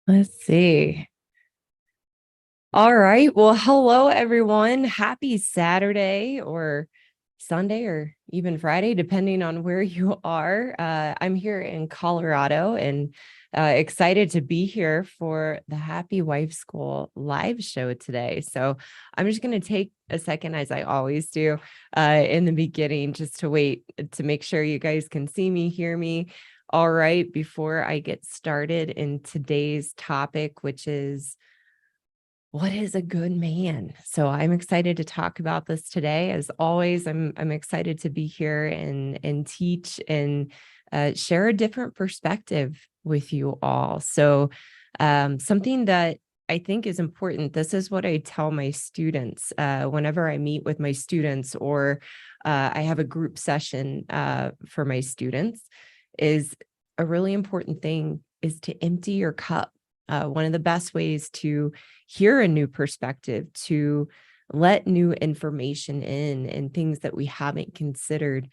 Let's see. All right. Well, hello, everyone. Happy Saturday or Sunday or even Friday, depending on where you are. I'm here in Colorado and excited to be here for the Happy Wife School live show today. So I'm just going to take a second, as I always do in the beginning, just to wait to make sure you guys can see me, hear me. All right. Before I get started in today's topic, which is what is a good man? So I'm excited to talk about this today. As always, I'm excited to be here and teach and share a different perspective with you all. So something that I think is important. This is what I tell my students whenever I meet with my students or I have a group session for my students. Is a really important thing is to empty your cup. One of the best ways to hear a new perspective, to let new information in and things that we haven't considered,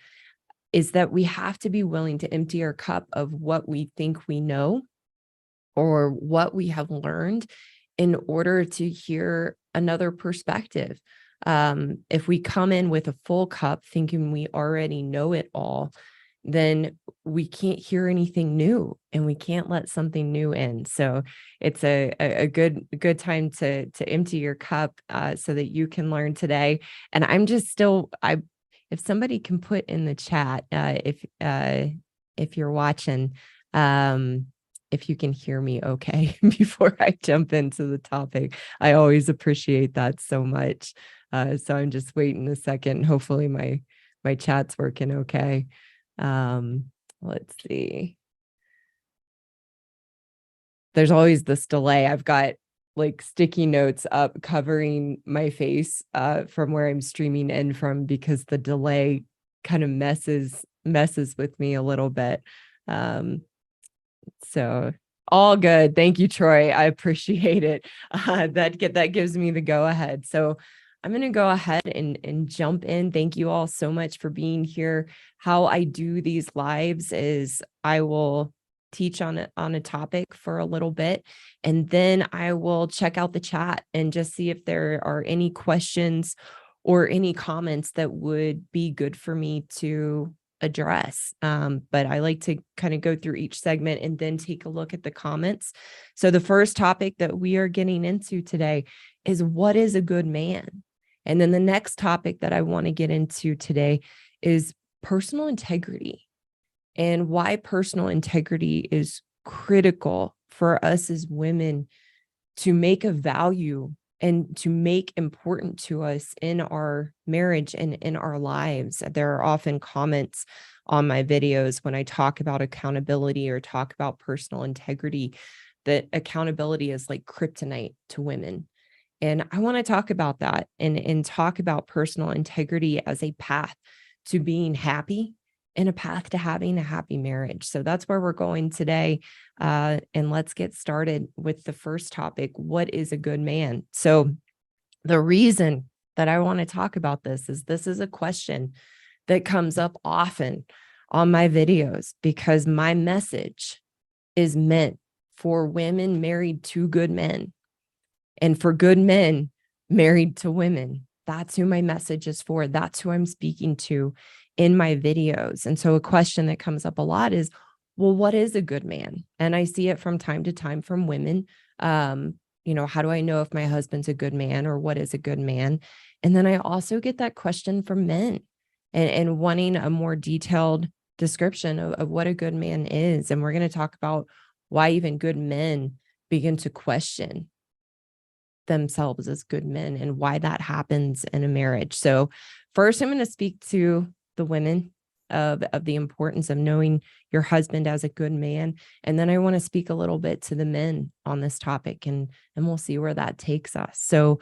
is that we have to be willing to empty our cup of what we think we know or what we have learned in order to hear another perspective. If we come in with a full cup thinking we already know it all, then we can't hear anything new and we can't let something new in. So it's a good time to empty your cup so that you can learn today. And I'm just still if somebody can put in the chat if you're watching, um if you can hear me okay before I jump into the topic. I always appreciate that so much. So I'm just waiting a second. Hopefully my chat's working okay. Um, let's see. There's always this delay. I've got like sticky notes up covering my face from where I'm streaming in from because the delay kind of messes with me a little bit. Um, so all good. Thank you, Troy. I appreciate it. That gives me the go ahead. So I'm going to go ahead and jump in. Thank you all so much for being here. How I do these lives is I will teach on a topic for a little bit, and then I will check out the chat and just see if there are any questions or any comments that would be good for me to address. But I like to kind of go through each segment and then take a look at the comments. So the first topic that we are getting into today is what is a good man? And then the next topic that I want to get into today is personal integrity and why personal integrity is critical for us as women to make a value and to make important to us in our marriage and in our lives. There are often comments on my videos when I talk about accountability or talk about personal integrity that accountability is like kryptonite to women. And I want to talk about that and talk about personal integrity as a path to being happy and a path to having a happy marriage. So that's where we're going today. And let's get started with the first topic. What is a good man? So the reason that I want to talk about this is a question that comes up often on my videos because my message is meant for women married to good men and for good men married to women. That's who my message is for. That's who I'm speaking to in my videos. And so a question that comes up a lot is, well, what is a good man? And I see it from time to time from women. How do I know if my husband's a good man or what is a good man? And then I also get that question from men and wanting a more detailed description of what a good man is. And we're going to talk about why even good men begin to question themselves as good men and why that happens in a marriage. So first I'm going to speak to the women of the importance of knowing your husband as a good man. And then I want to speak a little bit to the men on this topic and we'll see where that takes us. So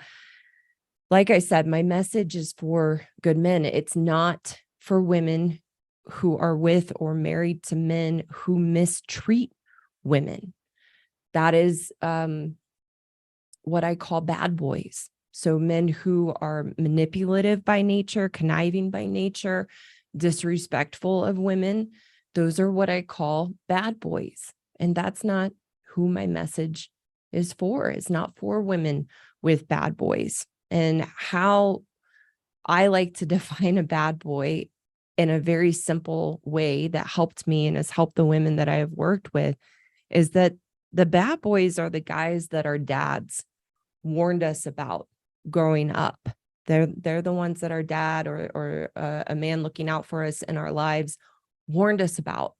like I said, my message is for good men. It's not for women who are with or married to men who mistreat women. That is what I call bad boys. So men who are manipulative by nature, conniving by nature, disrespectful of women, those are what I call bad boys. And that's not who my message is for, is not for women with bad boys. And how I like to define a bad boy in a very simple way that helped me and has helped the women that I have worked with is that the bad boys are the guys that our dads warned us about growing up. They're the ones that our dad or a man looking out for us in our lives warned us about,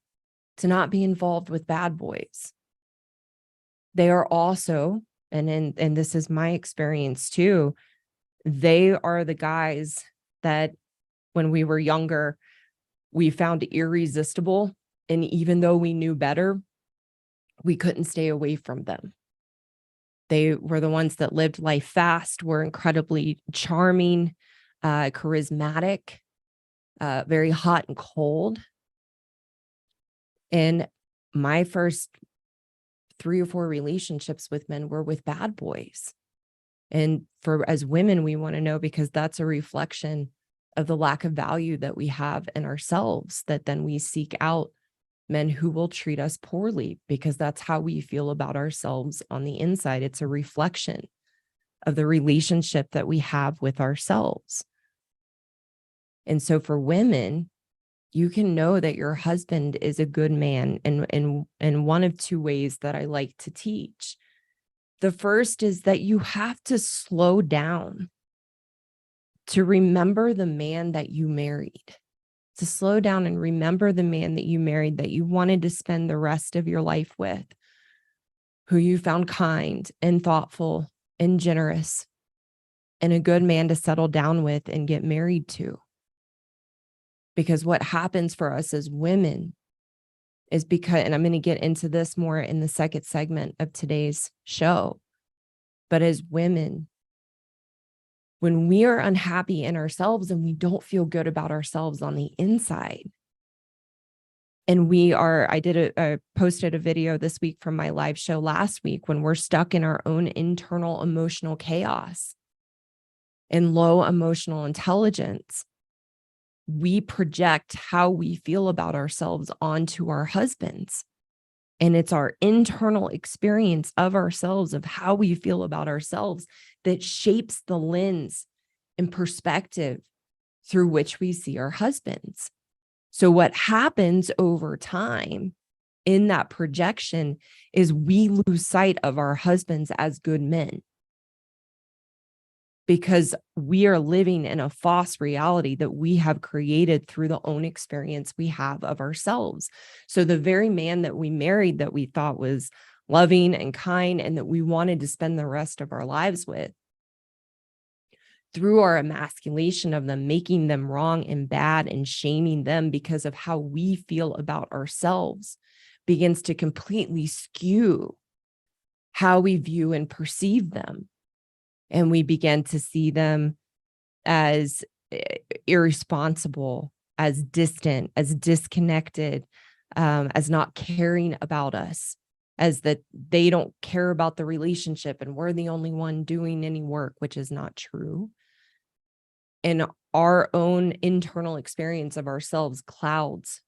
to not be involved with bad boys. They are also, and this is my experience too, they are the guys that when we were younger, we found irresistible. And even though we knew better, we couldn't stay away from them. They were the ones that lived life fast, were incredibly charming, charismatic, very hot and cold. And my first 3 or 4 relationships with men were with bad boys. And for as women, we want to know, because that's a reflection of the lack of value that we have in ourselves, that then we seek out men who will treat us poorly because that's how we feel about ourselves on the inside. It's a reflection of the relationship that we have with ourselves. And so for women, you can know that your husband is a good man in one of 2 ways that I like to teach. The first is that you have to slow down to remember the man that you married, to slow down and remember the man that you married, that you wanted to spend the rest of your life with, who you found kind and thoughtful and generous and a good man to settle down with and get married to. Because what happens for us as women is because, and I'm going to get into this more in the second segment of today's show, but as women, when we are unhappy in ourselves and we don't feel good about ourselves on the inside, and I posted a video this week from my live show last week, when we're stuck in our own internal emotional chaos and low emotional intelligence, we project how we feel about ourselves onto our husbands. And it's our internal experience of ourselves, of how we feel about ourselves, that shapes the lens and perspective through which we see our husbands. So what happens over time in that projection is we lose sight of our husbands as good men, because we are living in a false reality that we have created through the own experience we have of ourselves. So the very man that we married, that we thought was loving and kind and that we wanted to spend the rest of our lives with, through our emasculation of them, making them wrong and bad and shaming them because of how we feel about ourselves, begins to completely skew how we view and perceive them. And we begin to see them as irresponsible, as distant, as disconnected, as not caring about us, as that they don't care about the relationship and we're the only one doing any work, which is not true. And our own internal experience of ourselves clouds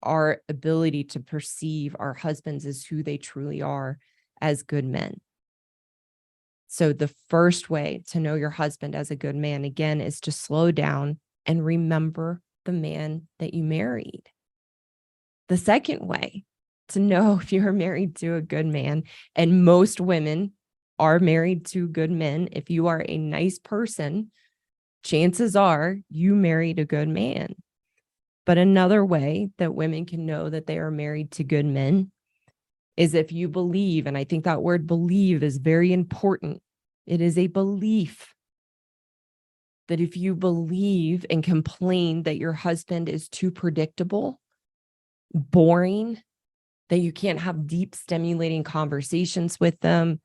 our ability to perceive our husbands as who they truly are, as good men. So the first way to know your husband as a good man, again, is to slow down and remember the man that you married. The second way to know if you're married to a good man, and most women are married to good men, if you are a nice person, chances are you married a good man. But another way that women can know that they are married to good men is if you believe, and I think that word believe is very important. It is a belief that if you believe and complain that your husband is too predictable, boring, that you can't have deep, stimulating conversations with them,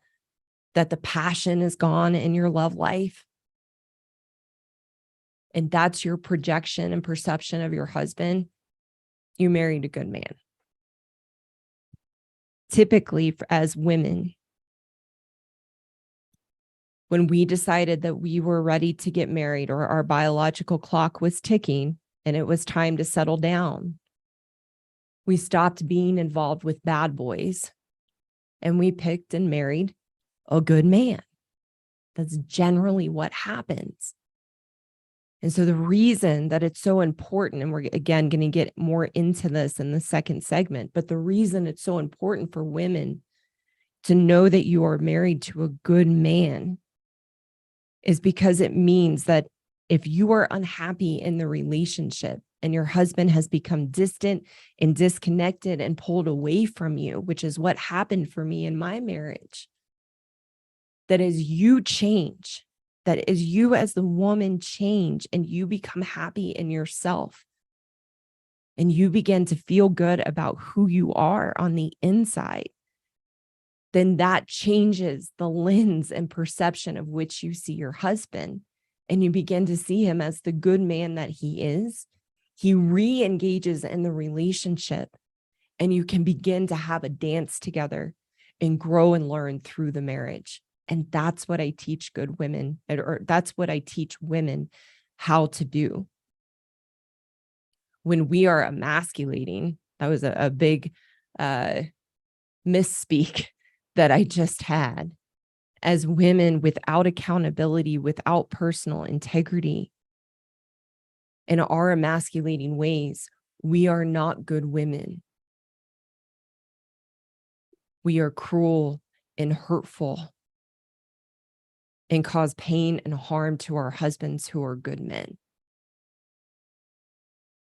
that the passion is gone in your love life, and that's your projection and perception of your husband, you married a good man. Typically, as women, when we decided that we were ready to get married, or our biological clock was ticking and it was time to settle down, we stopped being involved with bad boys and we picked and married a good man. That's generally what happens. And so the reason that it's so important, and we're again going to get more into this in the second segment, but the reason it's so important for women to know that you are married to a good man is because it means that if you are unhappy in the relationship and your husband has become distant and disconnected and pulled away from you, which is what happened for me in my marriage, that as you change, that as you as the woman change and you become happy in yourself and you begin to feel good about who you are on the inside, then that changes the lens and perception of which you see your husband. And you begin to see him as the good man that he is. He re-engages in the relationship, and you can begin to have a dance together and grow and learn through the marriage. And that's what I teach good women, or that's what I teach women how to do. When we are emasculating, that was a big misspeak that I just had. As women without accountability, without personal integrity, in our emasculating ways, we are not good women. We are cruel and hurtful and cause pain and harm to our husbands who are good men.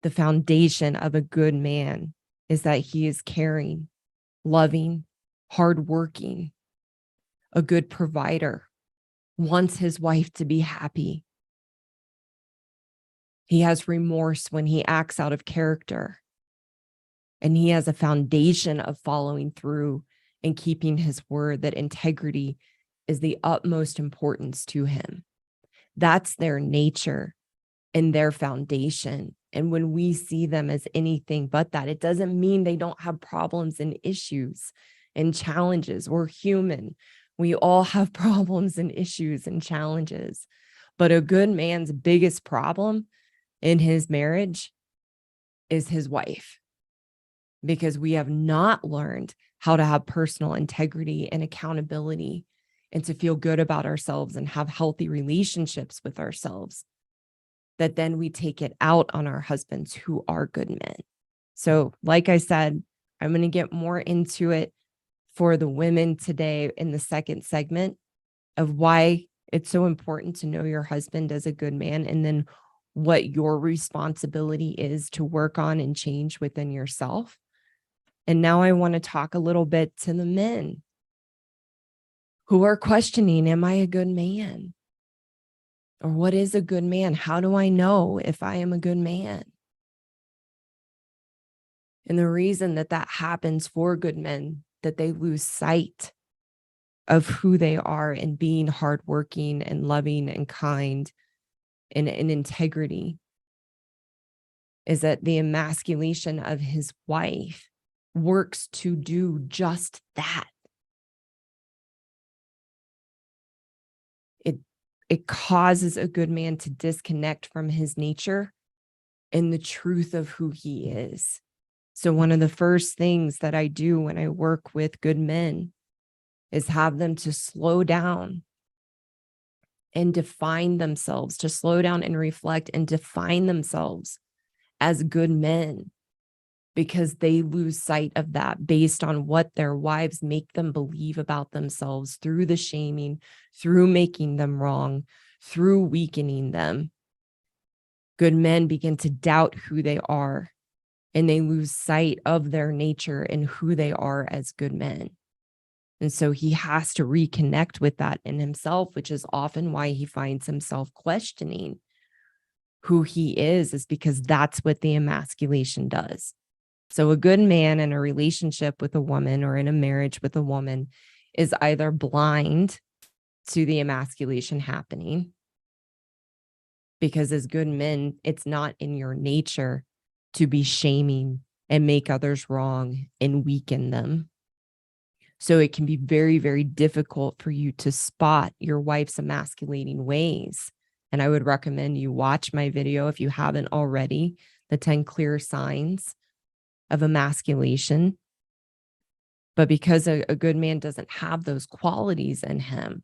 The foundation of a good man is that he is caring, loving, hardworking, a good provider, wants his wife to be happy. He has remorse when he acts out of character. And he has a foundation of following through and keeping his word, that integrity is the utmost importance to him. That's their nature and their foundation. And when we see them as anything but that, it doesn't mean they don't have problems and issues and challenges. We're human. We all have problems and issues and challenges. But a good man's biggest problem in his marriage is his wife, because we have not learned how to have personal integrity and accountability and to feel good about ourselves and have healthy relationships with ourselves, that then we take it out on our husbands who are good men. So like I said, I'm going to get more into it for the women today in the second segment of why it's so important to know your husband as a good man, and then what your responsibility is to work on and change within yourself. And now I want to talk a little bit to the men who are questioning, am I a good man? Or what is a good man? How do I know if I am a good man? And the reason that that happens for good men, that they lose sight of who they are and being hardworking and loving and kind and in integrity, is that the emasculation of his wife works to do just that. It causes a good man to disconnect from his nature and the truth of who he is. So one of the first things that I do when I work with good men is have them to slow down and define themselves, to slow down and reflect and define themselves as good men, because they lose sight of that based on what their wives make them believe about themselves through the shaming, through making them wrong, through weakening them. Good men begin to doubt who they are, and they lose sight of their nature and who they are as good men. And so he has to reconnect with that in himself, which is often why he finds himself questioning who he is because that's what the emasculation does. So a good man in a relationship with a woman or in a marriage with a woman is either blind to the emasculation happening, because as good men, it's not in your nature to be shaming and make others wrong and weaken them. So it can be very, very difficult for you to spot your wife's emasculating ways. And I would recommend you watch my video if you haven't already, the 10 clear signs of emasculation. But because a good man doesn't have those qualities in him,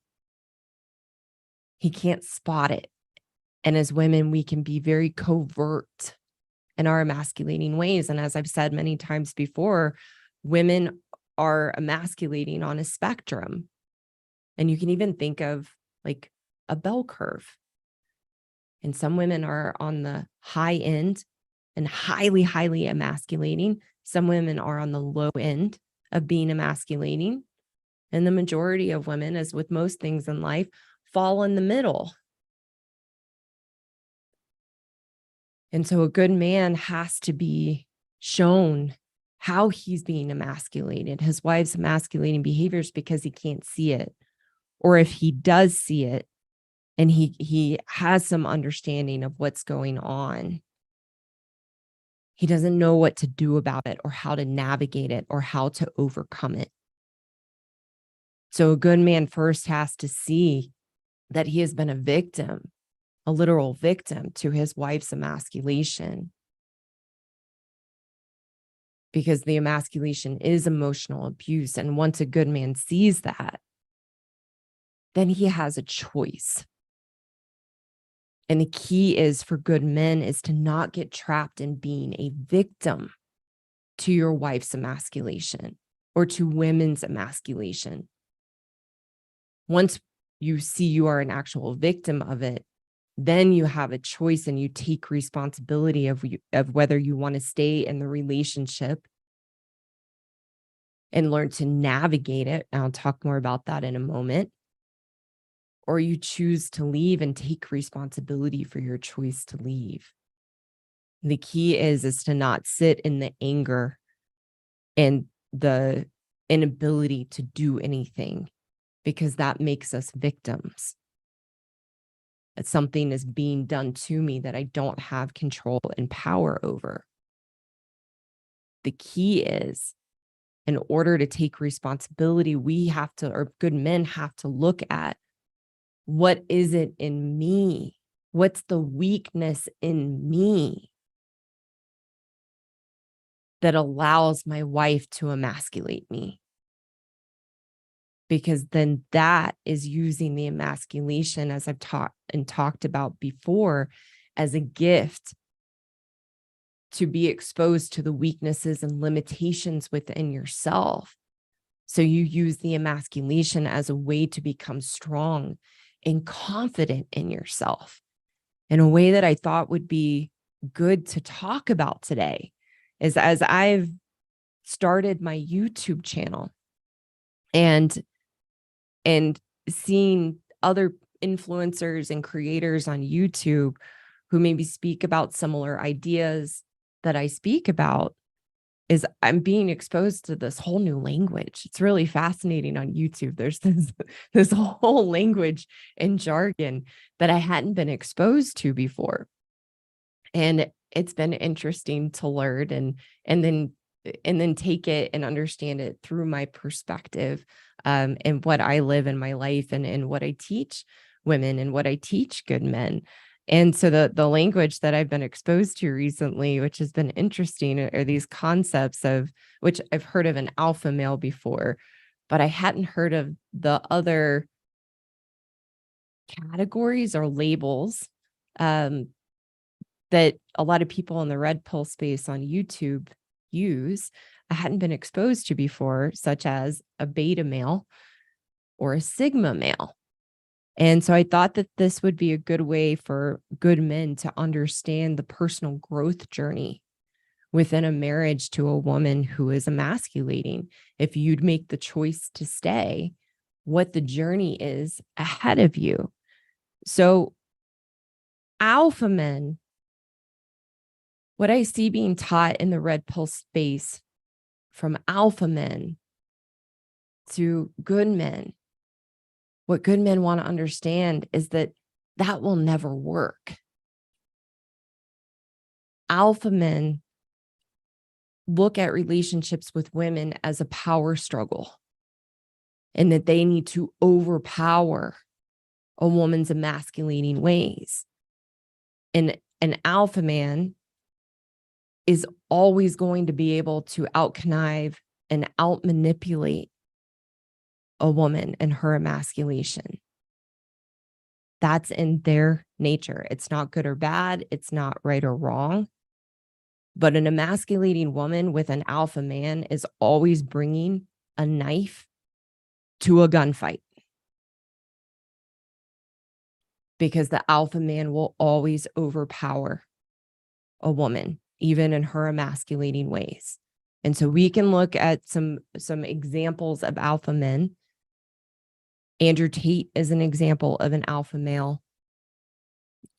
he can't spot it. And as women, we can be very covert in our emasculating ways. And as I've said many times before, women are emasculating on a spectrum. And you can even think of like a bell curve. And some women are on the high end and highly, highly emasculating. Some women are on the low end of being emasculating. And the majority of women, as with most things in life, fall in the middle. And so a good man has to be shown how he's being emasculated, his wife's emasculating behaviors, because he can't see it. Or if he does see it and he has some understanding of what's going on, he doesn't know what to do about it or how to navigate it or how to overcome it. So a good man first has to see that he has been a victim, a literal victim to his wife's emasculation. Because the emasculation is emotional abuse. And once a good man sees that, then he has a choice. And the key is for good men is to not get trapped in being a victim to your wife's emasculation or to women's emasculation. Once you see you are an actual victim of it, then you have a choice and you take responsibility of whether you want to stay in the relationship and learn to navigate it. And I'll talk more about that in a moment. Or you choose to leave and take responsibility for your choice to leave. The key is to not sit in the anger and the inability to do anything, because that makes us victims. That something is being done to me that I don't have control and power over. The key is, in order to take responsibility, we have to, or good men have to look at, what is it in me? What's the weakness in me that allows my wife to emasculate me? Because then that is using the emasculation, as I've taught and talked about before, as a gift to be exposed to the weaknesses and limitations within yourself. So you use the emasculation as a way to become strong and confident in yourself, in a way that I thought would be good to talk about today. Is as I've started my YouTube channel and seeing other influencers and creators on YouTube who maybe speak about similar ideas that I speak about, is I'm being exposed to this whole new language. It's really fascinating on YouTube. There's this whole language and jargon that I hadn't been exposed to before. And it's been interesting to learn and then take it and understand it through my perspective, and what I live in my life and what I teach women and what I teach good men. And so the language that I've been exposed to recently, which has been interesting, are these concepts of, which I've heard of an alpha male before, but I hadn't heard of the other categories or labels that a lot of people in the red pill space on YouTube use. I hadn't been exposed to before, such as a beta male or a sigma male. And so I thought that this would be a good way for good men to understand the personal growth journey within a marriage to a woman who is emasculating. If you'd make the choice to stay, what the journey is ahead of you. So alpha men, what I see being taught in the red pill space from alpha men to good men, what good men want to understand is that that will never work. Alpha men look at relationships with women as a power struggle, and that they need to overpower a woman's emasculating ways. And an alpha man is always going to be able to out connive and out manipulate a woman and her emasculation. That's in their nature. It's not good or bad. It's not right or wrong. But an emasculating woman with an alpha man is always bringing a knife to a gunfight, because the alpha man will always overpower a woman, even in her emasculating ways. And so we can look at some examples of alpha men. Andrew Tate is an example of an alpha male.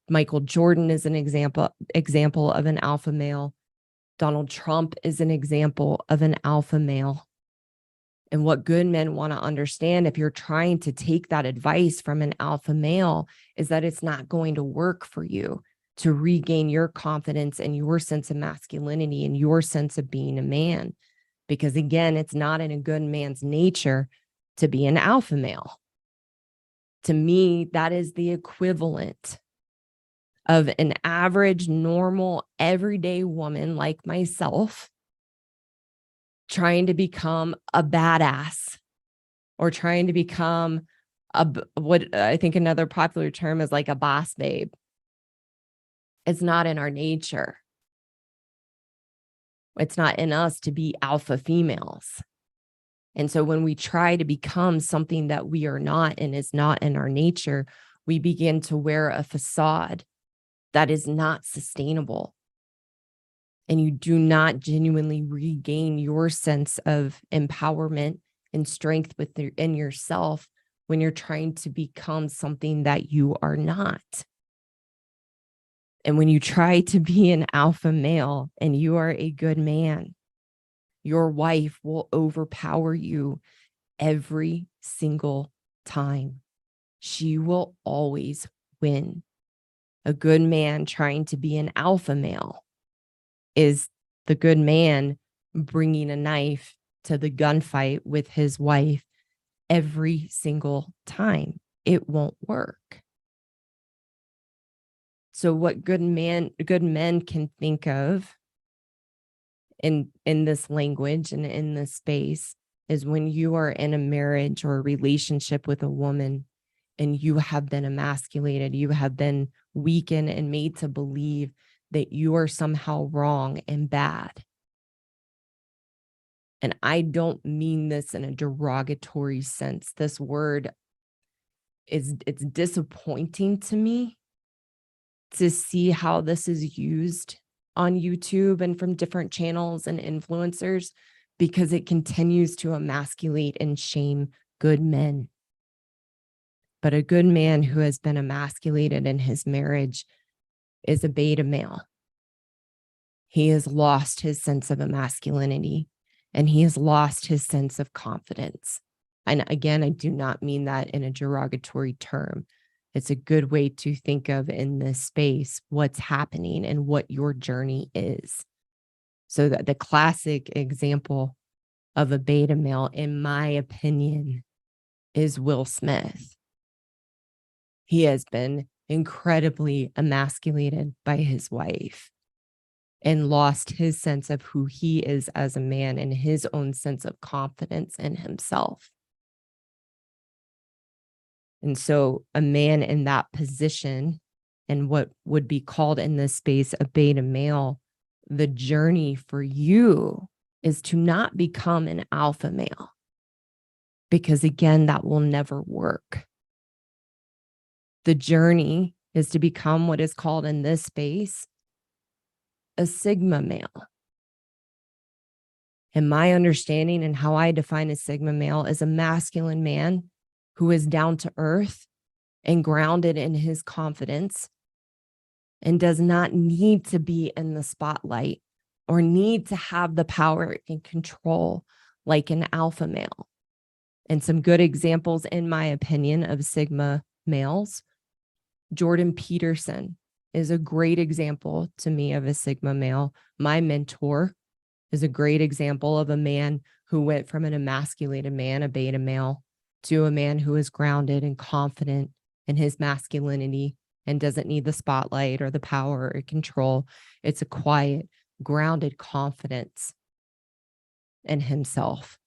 Michael Jordan is an example of an alpha male. Donald Trump is an example of an alpha male. And what good men want to understand, if you're trying to take that advice from an alpha male, is that it's not going to work for you to regain your confidence and your sense of masculinity and your sense of being a man. Because again, it's not in a good man's nature to be an alpha male. To me, that is the equivalent of an average, normal, everyday woman like myself trying to become a badass, or trying to become what I think another popular term is like a boss babe. It's not in our nature. It's not in us to be alpha females. And so when we try to become something that we are not and is not in our nature, we begin to wear a facade that is not sustainable. And you do not genuinely regain your sense of empowerment and strength within yourself when you're trying to become something that you are not. And when you try to be an alpha male and you are a good man, your wife will overpower you every single time. She will always win. A good man trying to be an alpha male is the good man bringing a knife to the gunfight with his wife every single time. It won't work. So what good men can think of in this language and in this space is when you are in a marriage or a relationship with a woman and you have been emasculated, you have been weakened and made to believe that you are somehow wrong and bad. And I don't mean this in a derogatory sense. This word it's disappointing to me to see how this is used on YouTube and from different channels and influencers, because it continues to emasculate and shame good men. But a good man who has been emasculated in his marriage is a beta male. He has lost his sense of masculinity and he has lost his sense of confidence. And again, I do not mean that in a derogatory term. It's a good way to think of in this space what's happening and what your journey is. So that the classic example of a beta male, in my opinion, is Will Smith. He has been incredibly emasculated by his wife and lost his sense of who he is as a man and his own sense of confidence in himself. And so a man in that position, and what would be called in this space a beta male, the journey for you is to not become an alpha male, because again, that will never work. The journey is to become what is called in this space a sigma male. And my understanding and how I define a sigma male is a masculine man who is down to earth and grounded in his confidence and does not need to be in the spotlight or need to have the power and control like an alpha male. And some good examples, in my opinion, of sigma males. Jordan Peterson is a great example to me of a sigma male. My mentor is a great example of a man who went from an emasculated man, a beta male, to a man who is grounded and confident in his masculinity and doesn't need the spotlight or the power or control. It's a quiet, grounded confidence. in himself.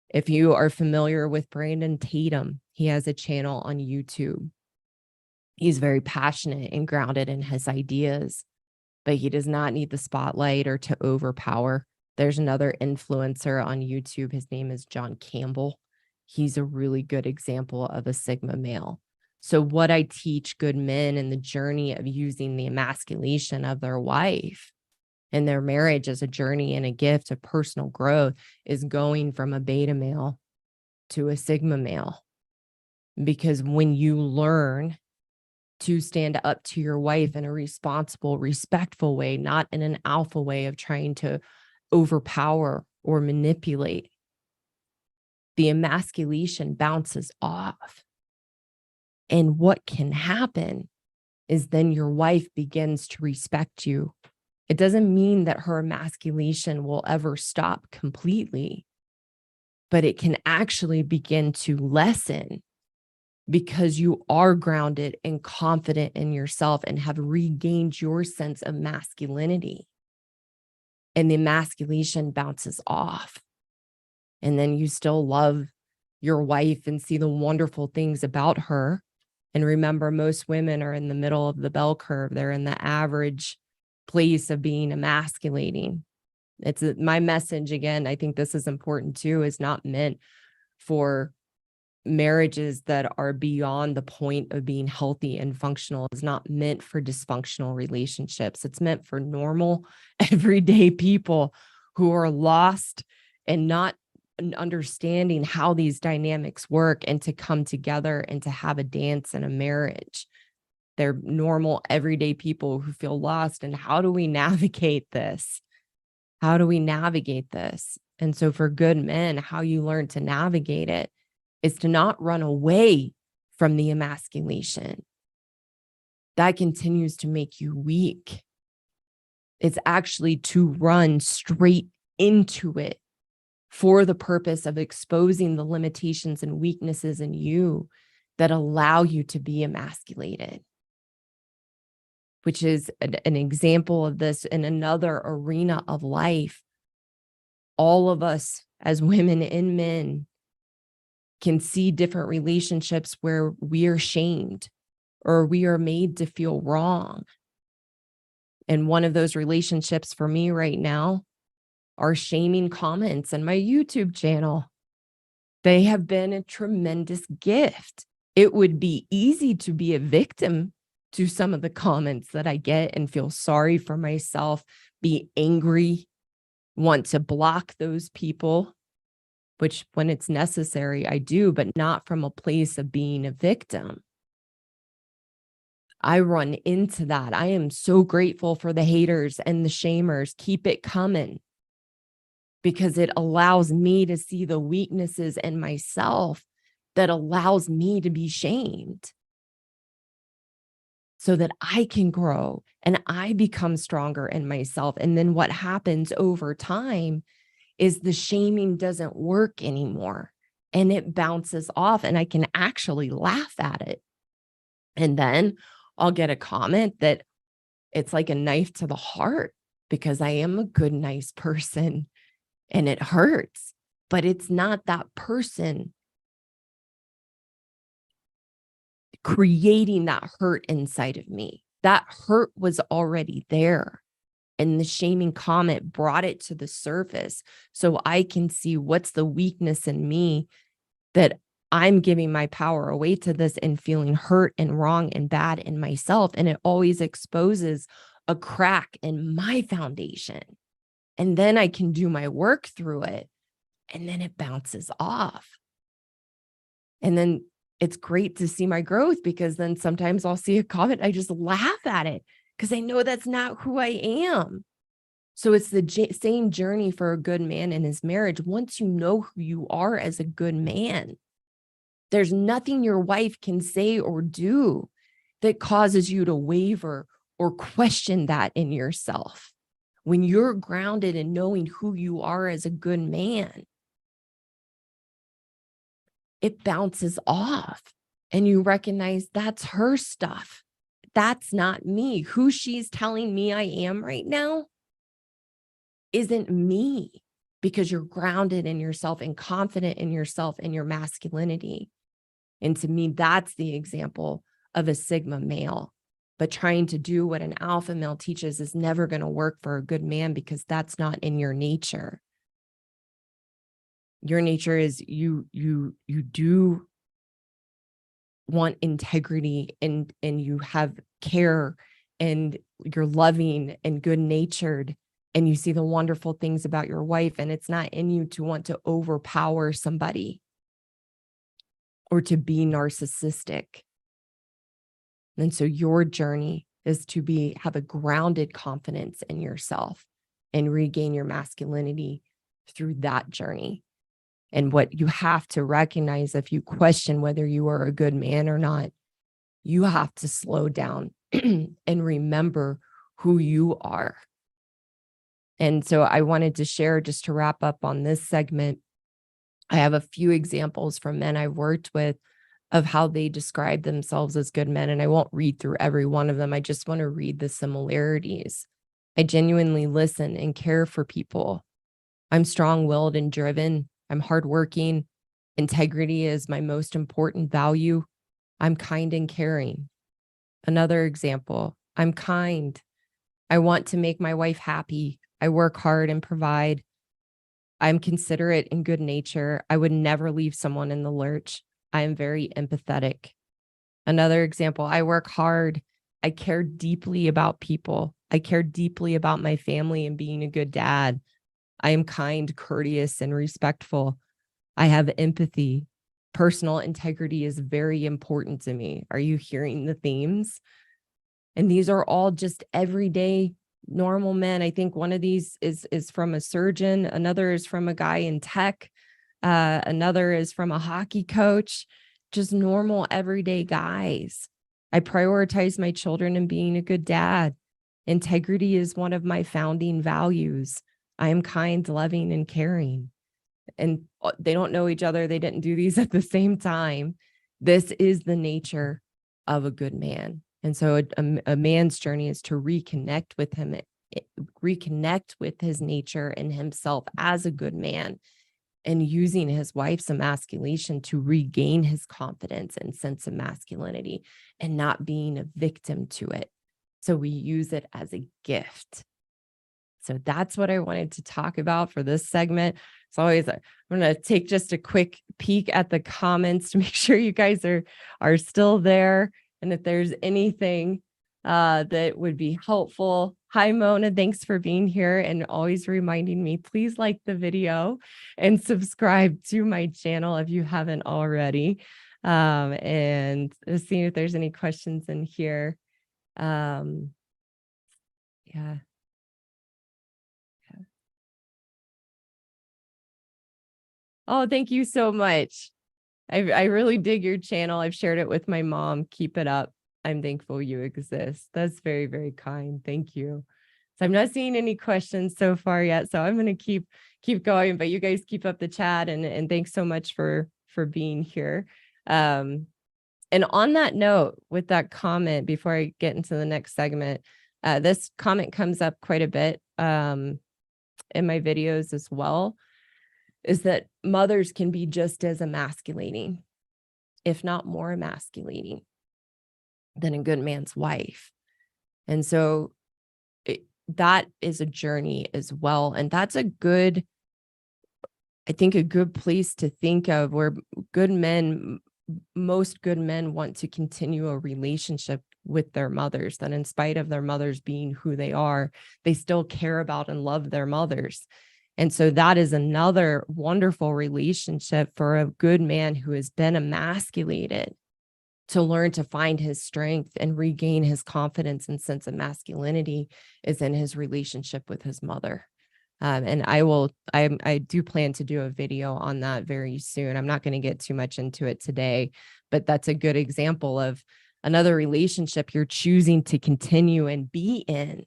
If you are familiar with Brandon Tatum, he has a channel on YouTube. He's very passionate and grounded in his ideas, but he does not need the spotlight or to overpower. There's another influencer on YouTube. His name is John Campbell. He's a really good example of a Sigma male. So what I teach good men in the journey of using the emasculation of their wife and their marriage as a journey and a gift of personal growth is going from a beta male to a Sigma male. Because when you learn to stand up to your wife in a responsible, respectful way, not in an alpha way of trying to overpower or manipulate, the emasculation bounces off. And what can happen is then your wife begins to respect you. It doesn't mean that her emasculation will ever stop completely, but it can actually begin to lessen because you are grounded and confident in yourself and have regained your sense of masculinity. And the emasculation bounces off. And then you still love your wife and see the wonderful things about her. And remember, most women are in the middle of the bell curve. They're in the average place of being emasculating. It's my message again. I think this is important too, is not meant for marriages that are beyond the point of being healthy and functional. Is not meant for dysfunctional relationships. It's meant for normal, everyday people who are lost and not understanding how these dynamics work and to come together and to have a dance and a marriage. They're normal, everyday people who feel lost. And how do we navigate this? How do we navigate this? And so for good men, how you learn to navigate it is to not run away from the emasculation. That continues to make you weak. It's actually to run straight into it for the purpose of exposing the limitations and weaknesses in you that allow you to be emasculated, which is an example of this in another arena of life. All of us as women and men can see different relationships where we are shamed or we are made to feel wrong. And one of those relationships for me right now are shaming comments on my YouTube channel. They have been a tremendous gift. It would be easy to be a victim to some of the comments that I get and feel sorry for myself, be angry, want to block those people, which when it's necessary, I do, but not from a place of being a victim. I run into that. I am so grateful for the haters and the shamers. Keep it coming, because it allows me to see the weaknesses in myself that allows me to be shamed so that I can grow and I become stronger in myself. And then what happens over time is the shaming doesn't work anymore and it bounces off and I can actually laugh at it. And then I'll get a comment that it's like a knife to the heart because I am a good, nice person and it hurts, but it's not that person creating that hurt inside of me. That hurt was already there. And the shaming comment brought it to the surface so I can see what's the weakness in me that I'm giving my power away to this and feeling hurt and wrong and bad in myself. And it always exposes a crack in my foundation. And then I can do my work through it. And then it bounces off. And then it's great to see my growth because then sometimes I'll see a comment, I just laugh at it because I know that's not who I am. So it's the same journey for a good man in his marriage. Once you know who you are as a good man, there's nothing your wife can say or do that causes you to waver or question that in yourself. When you're grounded in knowing who you are as a good man, it bounces off and you recognize that's her stuff. That's not me. Who she's telling me I am right now isn't me. because you're grounded in yourself and confident in yourself and your masculinity. And to me, that's the example of a Sigma male. But trying to do what an alpha male teaches is never going to work for a good man, because that's not in your nature. Your nature is you do want integrity, and you have care, and you're loving and good natured, and you see the wonderful things about your wife, and it's not in you to want to overpower somebody or to be narcissistic. And so your journey is to have a grounded confidence in yourself and regain your masculinity through that journey. And what you have to recognize, if you question whether you are a good man or not, you have to slow down and remember who you are. And so I wanted to share, just to wrap up on this segment, I have a few examples from men I've worked with of how they describe themselves as good men. And I won't read through every one of them. I just want to read the similarities. I genuinely listen and care for people. I'm strong-willed and driven. I'm hardworking. Integrity is my most important value. I'm kind and caring. Another example, I'm kind. I want to make my wife happy. I work hard and provide. I'm considerate and good nature. I would never leave someone in the lurch. I am very empathetic. Another example, I work hard. I care deeply about people. I care deeply about my family and being a good dad. I am kind, courteous, and respectful. I have empathy. Personal integrity is very important to me. Are you hearing the themes? And these are all just everyday normal men. I think one of these is from a surgeon. Another is from a guy in tech. Another is from a hockey coach. Just normal everyday guys. I prioritize my children and being a good dad. Integrity is one of my founding values. I am kind, loving, and caring. And they don't know each other. They didn't do these at the same time. This is the nature of a good man. And so a man's journey is to reconnect with him, reconnect with his nature and himself as a good man, and using his wife's emasculation to regain his confidence and sense of masculinity, and not being a victim to it. So we use it as a gift. So that's what I wanted to talk about for this segment. It's always, I'm going to take just a quick peek at the comments to make sure you guys are still there. And if there's anything that would be helpful. Hi, Mona. Thanks for being here and always reminding me, please like the video and subscribe to my channel if you haven't already. And seeing if there's any questions in here. Yeah. Oh, thank you so much. I really dig your channel. I've shared it with my mom. Keep it up. I'm thankful you exist. That's very, very kind. Thank you. So I'm not seeing any questions so far yet, so I'm going to keep going, but you guys keep up the chat, and thanks so much for being here. And on that note, with that comment, before I get into the next segment, this comment comes up quite a bit in my videos as well, is that mothers can be just as emasculating, if not more emasculating, than a good man's wife. And so that is a journey as well. And that's I think a good place to think of, where most good men want to continue a relationship with their mothers, that in spite of their mothers being who they are, they still care about and love their mothers. And so that is another wonderful relationship for a good man who has been emasculated, to learn to find his strength and regain his confidence and sense of masculinity, is in his relationship with his mother. And I do plan to do a video on that very soon. I'm not going to get too much into it today, but that's a good example of another relationship you're choosing to continue and be in,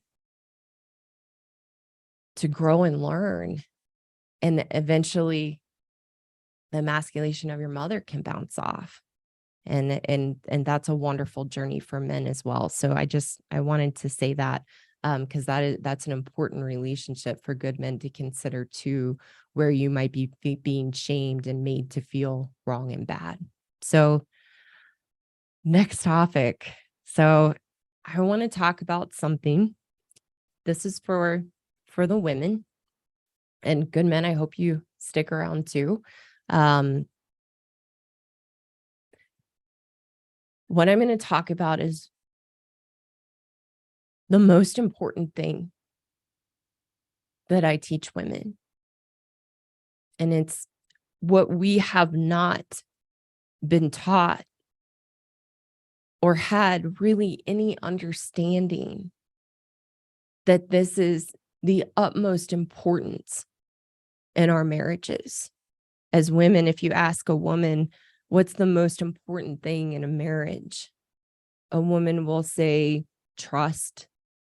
to grow and learn. And eventually the emasculation of your mother can bounce off. And that's a wonderful journey for men as well. So I wanted to say that because that's an important relationship for good men to consider too, where you might be being shamed and made to feel wrong and bad. So next topic. So I want to talk about something. This is for the women and good men. I hope you stick around too. What I'm going to talk about is the most important thing that I teach women. And it's what we have not been taught or had really any understanding that this is the utmost importance in our marriages. As women, if you ask a woman, what's the most important thing in a marriage? A woman will say trust,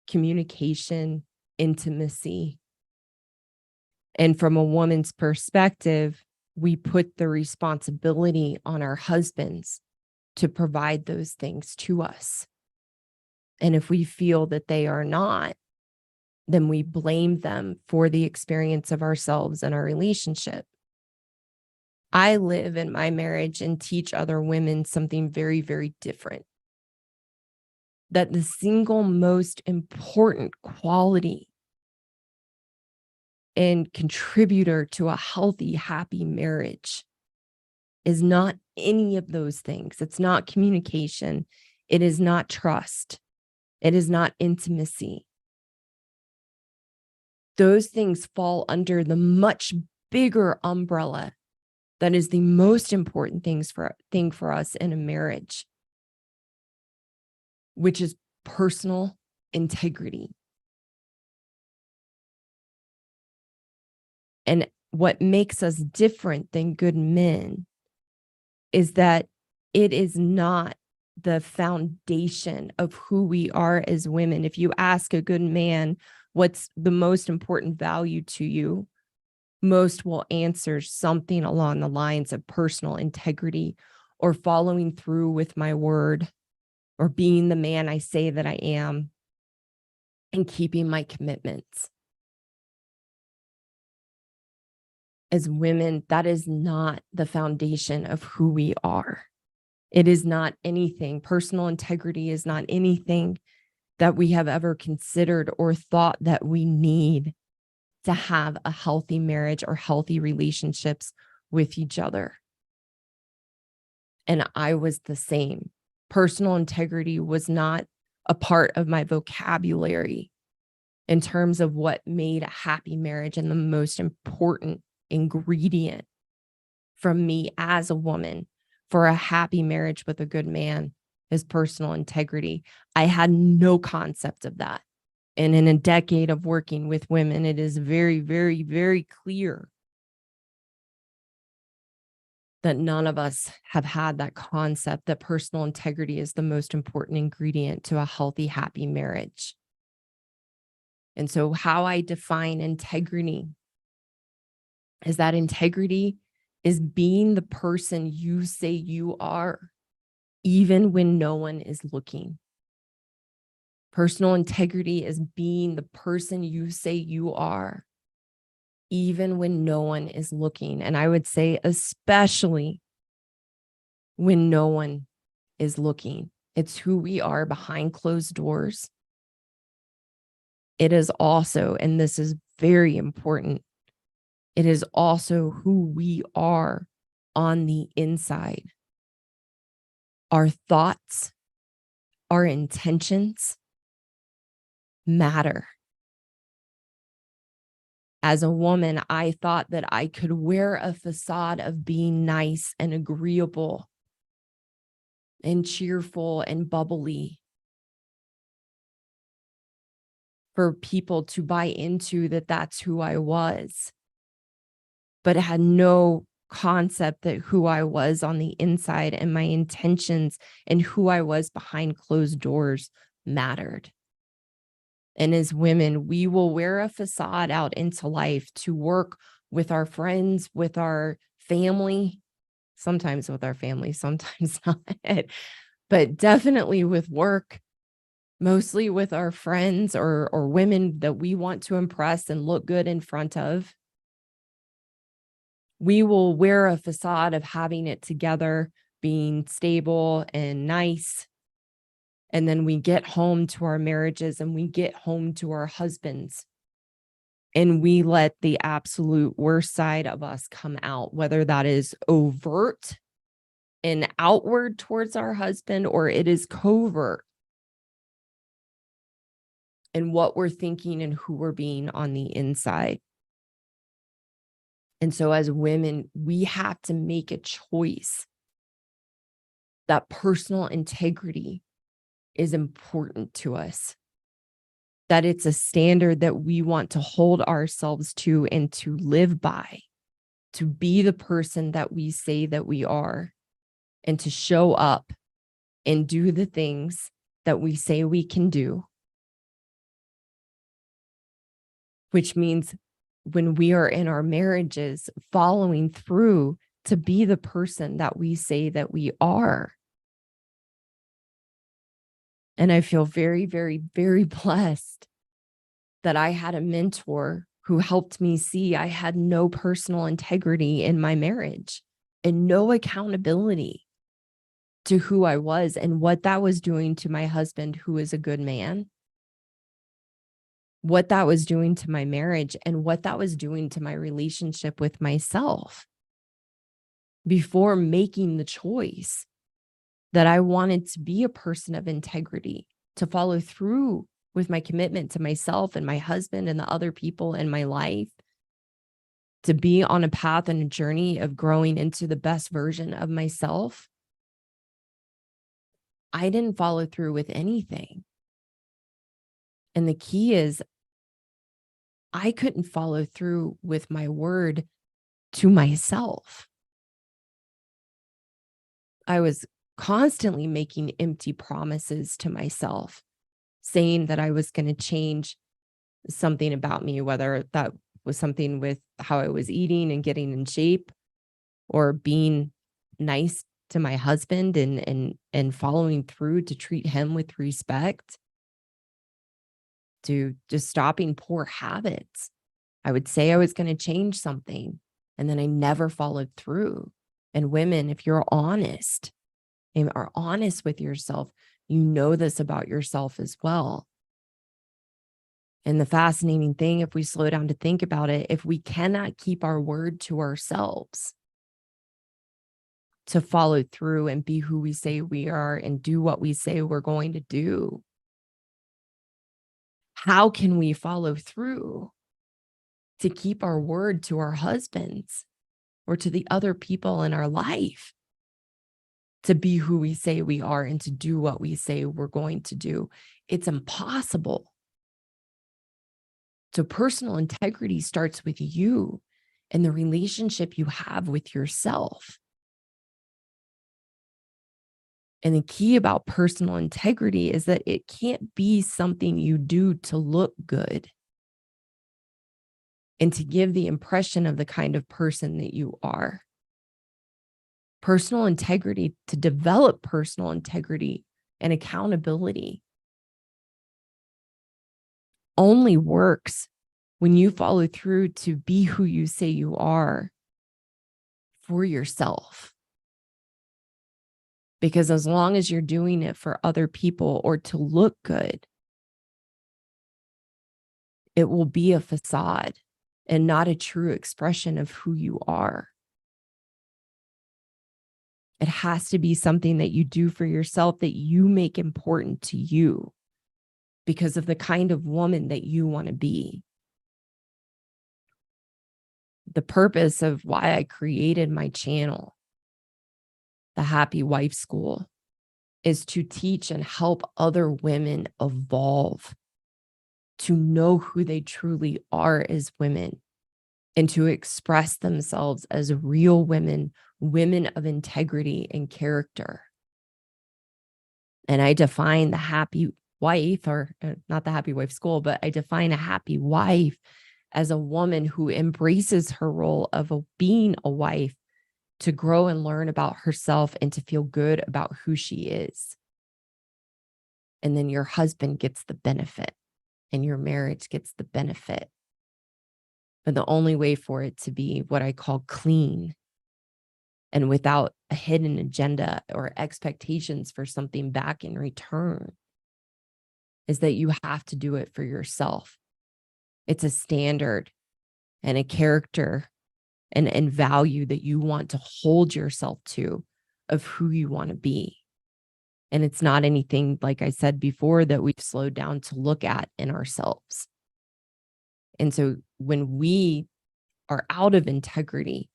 communication, intimacy. And from a woman's perspective, we put the responsibility on our husbands to provide those things to us. And if we feel that they are not, then we blame them for the experience of ourselves and our relationship. I live in my marriage and teach other women something very, very different. That the single most important quality and contributor to a healthy, happy marriage is not any of those things. It's not communication. It is not trust. It is not intimacy. Those things fall under the much bigger umbrella that is the most important thing for us in a marriage, which is personal integrity. And what makes us different than good men is that it is not the foundation of who we are as women. If you ask a good man, what's the most important value to you? Most will answer something along the lines of personal integrity or following through with my word or being the man I say that I am and keeping my commitments. As women, that is not the foundation of who we are. It is not anything. Personal integrity is not anything that we have ever considered or thought that we need to have a healthy marriage or healthy relationships with each other. And I was the same. Personal integrity was not a part of my vocabulary in terms of what made a happy marriage, and the most important ingredient from me as a woman for a happy marriage with a good man is personal integrity. I had no concept of that. And in a decade of working with women, it is very, very, very clear that none of us have had that concept that personal integrity is the most important ingredient to a healthy, happy marriage. And so how I define integrity is that integrity is being the person you say you are, even when no one is looking. Personal integrity is being the person you say you are, even when no one is looking. And I would say, especially when no one is looking. It's who we are behind closed doors. It is also, and this is very important, it is also who we are on the inside. Our thoughts, our intentions matter. As a woman, I thought that I could wear a facade of being nice and agreeable and cheerful and bubbly for people to buy into that that's who I was, but I had no concept that who I was on the inside and my intentions and who I was behind closed doors mattered. And as women, we will wear a facade out into life to work with our friends, with our family, sometimes with our family, sometimes not, but definitely with work, mostly with our friends or women that we want to impress and look good in front of. We will wear a facade of having it together, being stable and nice. And then we get home to our marriages and we get home to our husbands. And we let the absolute worst side of us come out, whether that is overt and outward towards our husband or it is covert in what we're thinking and who we're being on the inside. And so as women, we have to make a choice that personal integrity is important to us, that it's a standard that we want to hold ourselves to and to live by, to be the person that we say that we are, and to show up and do the things that we say we can do, which means when we are in our marriages, following through to be the person that we say that we are. And I feel very, very, very blessed that I had a mentor who helped me see I had no personal integrity in my marriage and no accountability to who I was and what that was doing to my husband, who is a good man, what that was doing to my marriage, and what that was doing to my relationship with myself before making the choice that I wanted to be a person of integrity, to follow through with my commitment to myself and my husband and the other people in my life, to be on a path and a journey of growing into the best version of myself. I didn't follow through with anything. And the key is I couldn't follow through with my word to myself. I was constantly making empty promises to myself, saying that I was going to change something about me, whether that was something with how I was eating and getting in shape, or being nice to my husband and following through to treat him with respect, to just stopping poor habits. I would say I was going to change something, and then I never followed through. And women, if you're honest and are honest with yourself, you know this about yourself as well. And the fascinating thing, if we slow down to think about it, if we cannot keep our word to ourselves, to follow through and be who we say we are and do what we say we're going to do, how can we follow through to keep our word to our husbands or to the other people in our life, to be who we say we are and to do what we say we're going to do? It's impossible. So personal integrity starts with you and the relationship you have with yourself. And the key about personal integrity is that it can't be something you do to look good and to give the impression of the kind of person that you are. Personal integrity, to develop personal integrity and accountability, only works when you follow through to be who you say you are for yourself. Because as long as you're doing it for other people or to look good, it will be a facade and not a true expression of who you are. It has to be something that you do for yourself, that you make important to you because of the kind of woman that you want to be. The purpose of why I created my channel, the Happy Wife School, is to teach and help other women evolve, to know who they truly are as women, and to express themselves as real women, women of integrity and character. And I define the happy wife, or not the Happy Wife School, but I define a happy wife as a woman who embraces her role of being a wife, to grow and learn about herself and to feel good about who she is. And then your husband gets the benefit and your marriage gets the benefit. But the only way for it to be what I call clean and without a hidden agenda or expectations for something back in return is that you have to do it for yourself. It's a standard and a character and value that you want to hold yourself to of who you want to be. And it's not anything, like I said before, that we've slowed down to look at in ourselves. And so when we are out of integrity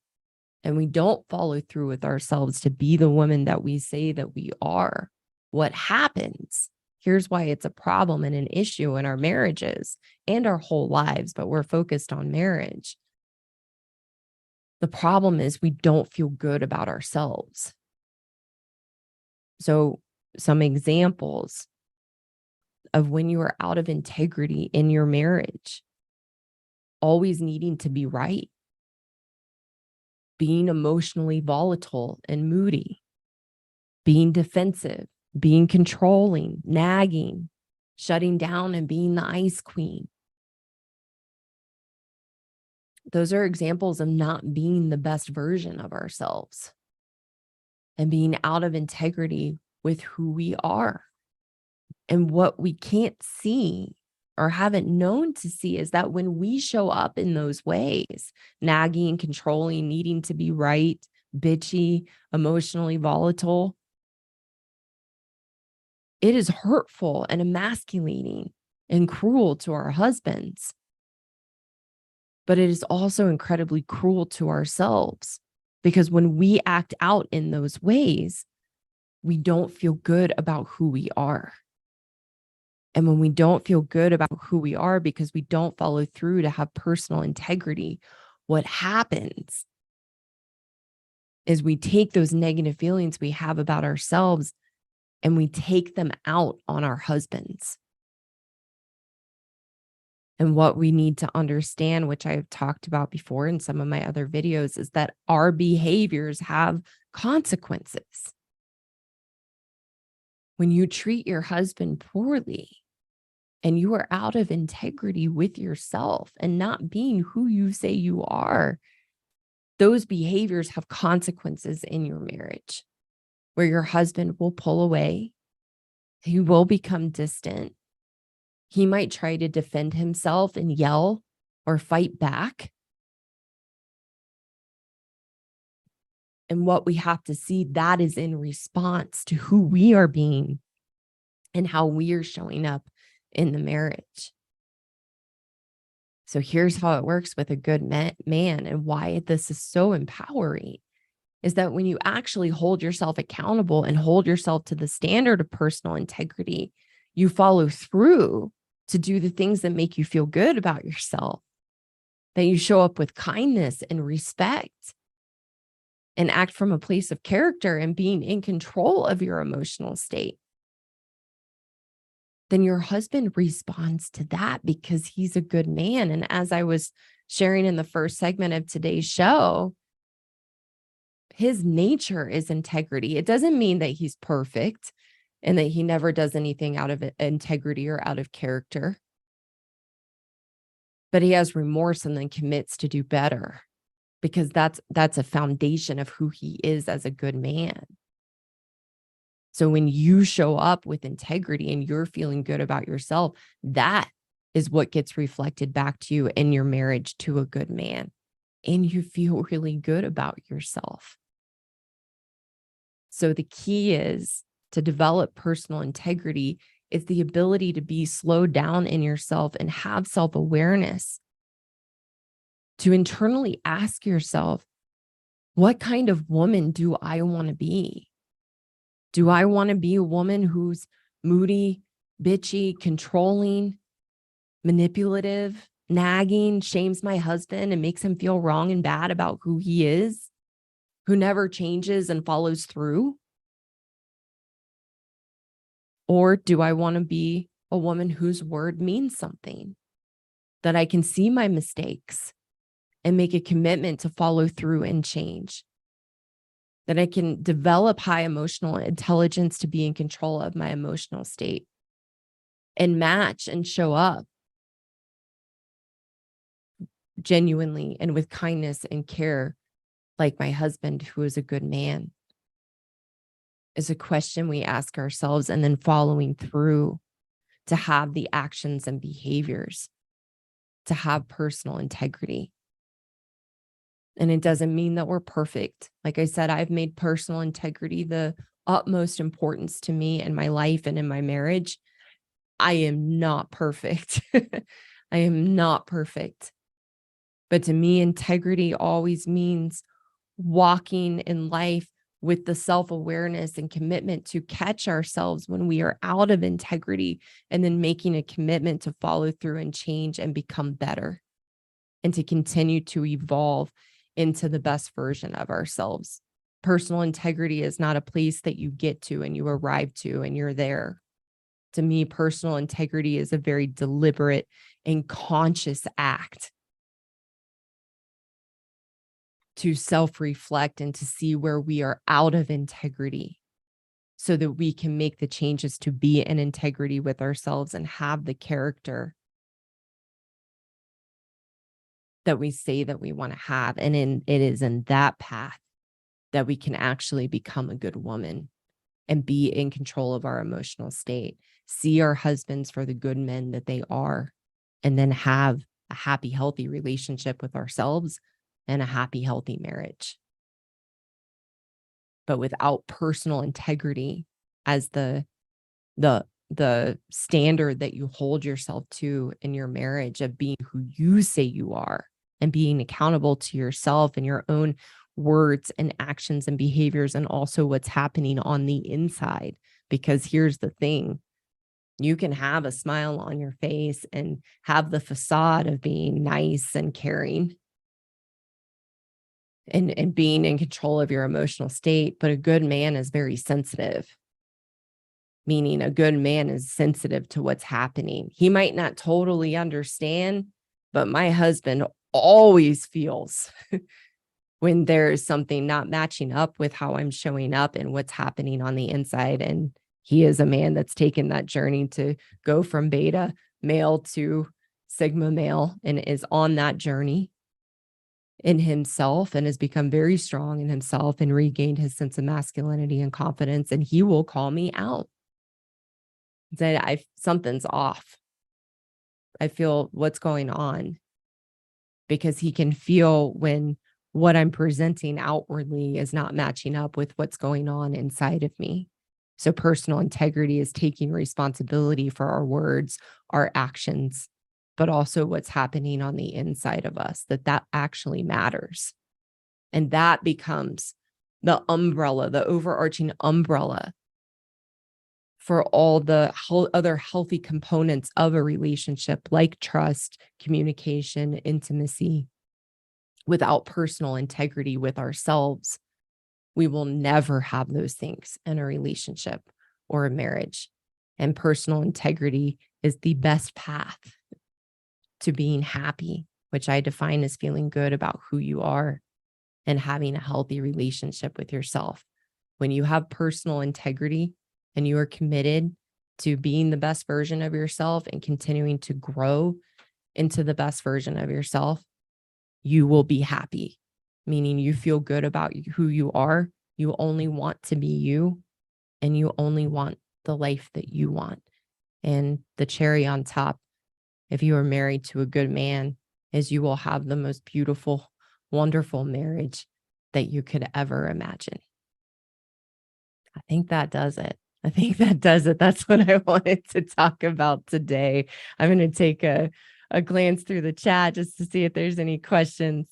and we don't follow through with ourselves to be the woman that we say that we are, what happens? Here's why it's a problem and an issue in our marriages and our whole lives, but we're focused on marriage. The problem is we don't feel good about ourselves. So some examples of when you are out of integrity in your marriage: always needing to be right, being emotionally volatile and moody, being defensive, being controlling, nagging, shutting down and being the ice queen. Those are examples of not being the best version of ourselves and being out of integrity with who we are. And what we can't see or haven't known to see is that when we show up in those ways, nagging, controlling, needing to be right, bitchy, emotionally volatile, it is hurtful and emasculating and cruel to our husbands. But it is also incredibly cruel to ourselves, because when we act out in those ways, we don't feel good about who we are. And when we don't feel good about who we are because we don't follow through to have personal integrity, what happens is we take those negative feelings we have about ourselves and we take them out on our husbands. And what we need to understand, which I've talked about before in some of my other videos, is that our behaviors have consequences. When you treat your husband poorly and you are out of integrity with yourself and not being who you say you are, those behaviors have consequences in your marriage, where your husband will pull away, he will become distant. He might try to defend himself and yell or fight back. And what we have to see, that is in response to who we are being and how we are showing up in the marriage. So here's how it works with a good man, and why this is so empowering is that when you actually hold yourself accountable and hold yourself to the standard of personal integrity, you follow through to do the things that make you feel good about yourself, that you show up with kindness and respect and act from a place of character and being in control of your emotional state. Then your husband responds to that because he's a good man. And as I was sharing in the first segment of today's show, his nature is integrity. It doesn't mean that he's perfect and that he never does anything out of integrity or out of character. But he has remorse and then commits to do better, because that's a foundation of who he is as a good man. So when you show up with integrity and you're feeling good about yourself, that is what gets reflected back to you in your marriage to a good man. And you feel really good about yourself. So the key is to develop personal integrity is the ability to be slowed down in yourself and have self-awareness, to internally ask yourself, what kind of woman do I want to be? Do I want to be a woman who's moody, bitchy, controlling, manipulative, nagging, shames my husband and makes him feel wrong and bad about who he is, who never changes and follows through? Or do I want to be a woman whose word means something, that I can see my mistakes and make a commitment to follow through and change, that I can develop high emotional intelligence to be in control of my emotional state, and match and show up genuinely and with kindness and care, like my husband, who is a good man, is a question we ask ourselves, and then following through to have the actions and behaviors to have personal integrity. And it doesn't mean that we're perfect. Like I said, I've made personal integrity the utmost importance to me in my life and in my marriage. I am not perfect. I am not perfect. But to me, integrity always means walking in life with the self-awareness and commitment to catch ourselves when we are out of integrity, and then making a commitment to follow through and change and become better, and to continue to evolve into the best version of ourselves. Personal integrity is not a place that you get to and you arrive to and you're there. To me, personal integrity is a very deliberate and conscious act to self-reflect and to see where we are out of integrity, so that we can make the changes to be in integrity with ourselves and have the character that we say that we want to have. And it is in that path that we can actually become a good woman and be in control of our emotional state, see our husbands for the good men that they are, and then have a happy, healthy relationship with ourselves and a happy, healthy marriage. But without personal integrity as the standard that you hold yourself to in your marriage, of being who you say you are and being accountable to yourself and your own words and actions and behaviors, and also what's happening on the inside. Because here's the thing, you can have a smile on your face and have the facade of being nice and caring and being in control of your emotional state, but a good man is very sensitive. Meaning a good man is sensitive to what's happening. He might not totally understand, but my husband always feels when there's something not matching up with how I'm showing up and what's happening on the inside. And he is a man that's taken that journey to go from beta male to sigma male, and is on that journey in himself, and has become very strong in himself and regained his sense of masculinity and confidence. And he will call me out, that something's off. I feel what's going on, because he can feel when what I'm presenting outwardly is not matching up with what's going on inside of me. So personal integrity is taking responsibility for our words, our actions, but also what's happening on the inside of us, that actually matters. And that becomes the umbrella, the overarching umbrella for all the other healthy components of a relationship, like trust, communication, intimacy. Without personal integrity with ourselves, we will never have those things in a relationship or a marriage. And personal integrity is the best path to being happy, which I define as feeling good about who you are and having a healthy relationship with yourself. When you have personal integrity and you are committed to being the best version of yourself and continuing to grow into the best version of yourself, you will be happy, meaning you feel good about who you are. You only want to be you, and you only want the life that you want. And the cherry on top, if you are married to a good man, is you will have the most beautiful, wonderful marriage that you could ever imagine. I think that does it. I think that does it. That's what I wanted to talk about today. I'm going to take a glance through the chat just to see if there's any questions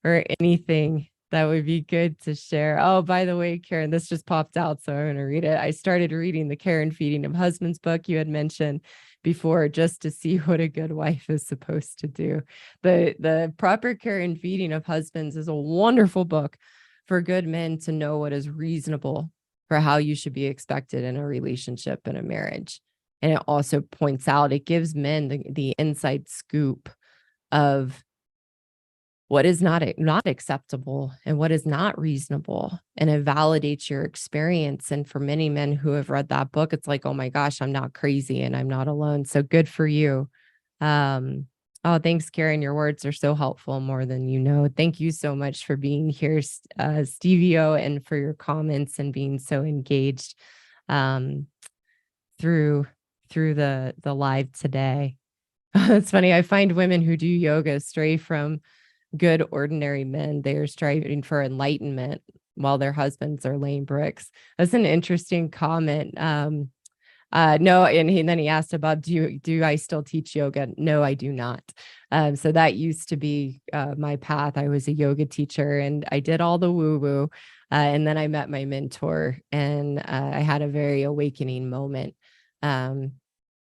or anything that would be good to share. Oh, by the way, Karen, this just popped out, so I'm going to read it. I started reading the Care and Feeding of Husbands book you had mentioned before, just to see what a good wife is supposed to do. The Proper Care and Feeding of Husbands is a wonderful book for good men to know what is reasonable for how you should be expected in a relationship and a marriage. And it also points out, it gives men the inside scoop of what is not acceptable and what is not reasonable, and it validates your experience. And for many men who have read that book, it's like, oh my gosh, I'm not crazy and I'm not alone. So good for you. um oh, thanks, Karen. Your words are so helpful, more than you know. Thank you so much for being here, Stevio, and for your comments and being so engaged um through the live today. It's funny, I find women who do yoga stray from good ordinary men. They're striving for enlightenment while their husbands are laying bricks. That's an interesting comment. No, and then he asked about, do I still teach yoga? No, I do not. So that used to be my path. I was a yoga teacher and I did all the woo woo. And then I met my mentor, and I had a very awakening moment um,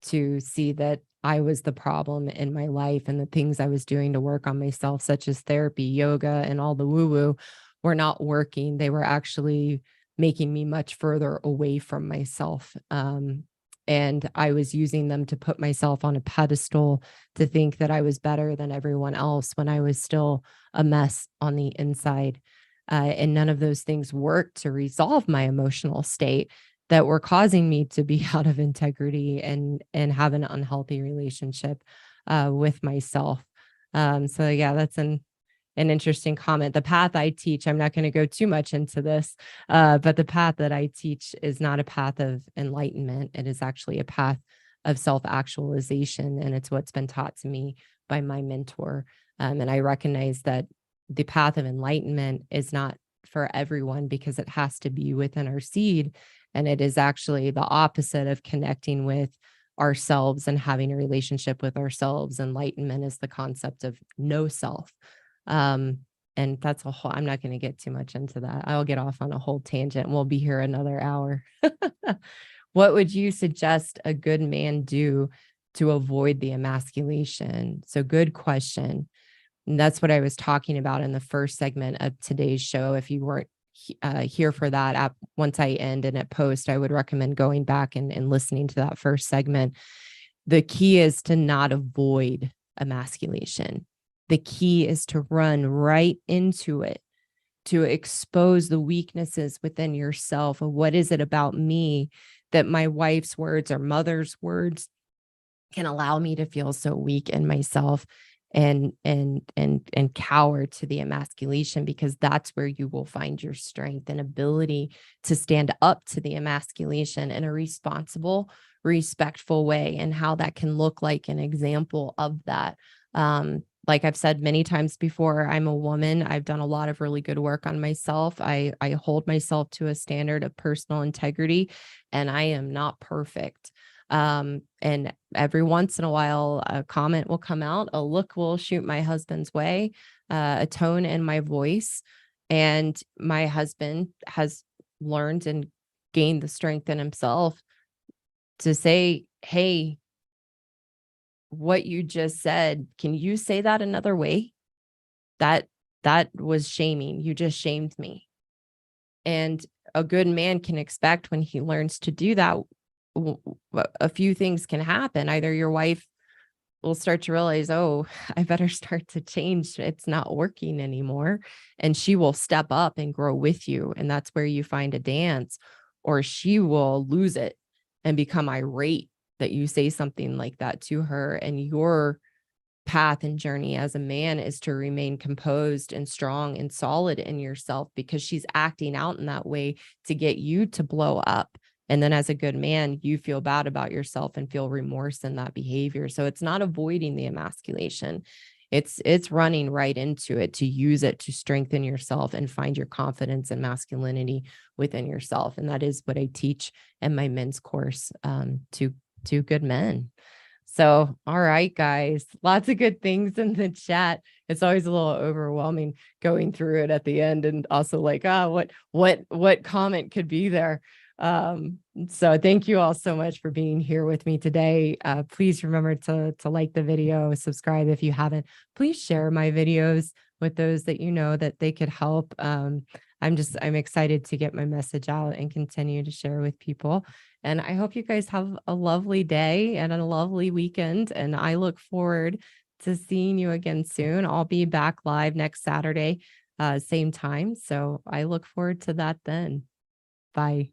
to see that I was the problem in my life, and the things I was doing to work on myself, such as therapy, yoga, and all the woo woo, were not working. They were actually making me much further away from myself. And I was using them to put myself on a pedestal, to think that I was better than everyone else when I was still a mess on the inside. And none of those things worked to resolve my emotional state that were causing me to be out of integrity and have an unhealthy relationship with myself. So yeah, that's an interesting comment. The path I teach, I'm not going to go too much into this, but the path that I teach is not a path of enlightenment. It is actually a path of self-actualization, and it's what's been taught to me by my mentor. And I recognize that the path of enlightenment is not for everyone, because it has to be within our seed, and it is actually the opposite of connecting with ourselves and having a relationship with ourselves. Enlightenment is the concept of no self. Um, and that's a whole, I'm not going to get too much into that. I'll get off on a whole tangent. We'll be here another hour. What would you suggest a good man do to avoid the emasculation? So good question. And that's what I was talking about in the first segment of today's show. If you weren't here for that, once I end and at post, I would recommend going back and listening to that first segment. The key is to not avoid emasculation. The key is to run right into it, to expose the weaknesses within yourself. Of what is it about me that my wife's words or mother's words can allow me to feel so weak in myself and cower to the emasculation, because that's where you will find your strength and ability to stand up to the emasculation in a responsible, respectful way, and how that can look like an example of that. Like I've said many times before, I'm a woman. I've done a lot of really good work on myself. I hold myself to a standard of personal integrity, and I am not perfect. And every once in a while, a comment will come out, a look will shoot my husband's way, a tone in my voice. And my husband has learned and gained the strength in himself to say, hey, what you just said, can you say that another way? That was shaming. You just shamed me. And a good man can expect, when he learns to do that, a few things can happen. Either your wife will start to realize, oh, I better start to change. It's not working anymore. And she will step up and grow with you. And that's where you find a dance. Or she will lose it and become irate that you say something like that to her. And your path and journey as a man is to remain composed and strong and solid in yourself, because she's acting out in that way to get you to blow up. And then as a good man, you feel bad about yourself and feel remorse in that behavior. So it's not avoiding the emasculation. It's running right into it, to use it to strengthen yourself and find your confidence and masculinity within yourself. And that is what I teach in my men's course to good men. So, all right, guys, lots of good things in the chat. It's always a little overwhelming going through it at the end, and also like, what comment could be there? So thank you all so much for being here with me today. Please remember to like the video, subscribe if you haven't. Please share my videos with those that you know that they could help. I'm excited to get my message out and continue to share with people. And I hope you guys have a lovely day and a lovely weekend. And I look forward to seeing you again soon. I'll be back live next Saturday, same time. So I look forward to that then. Bye.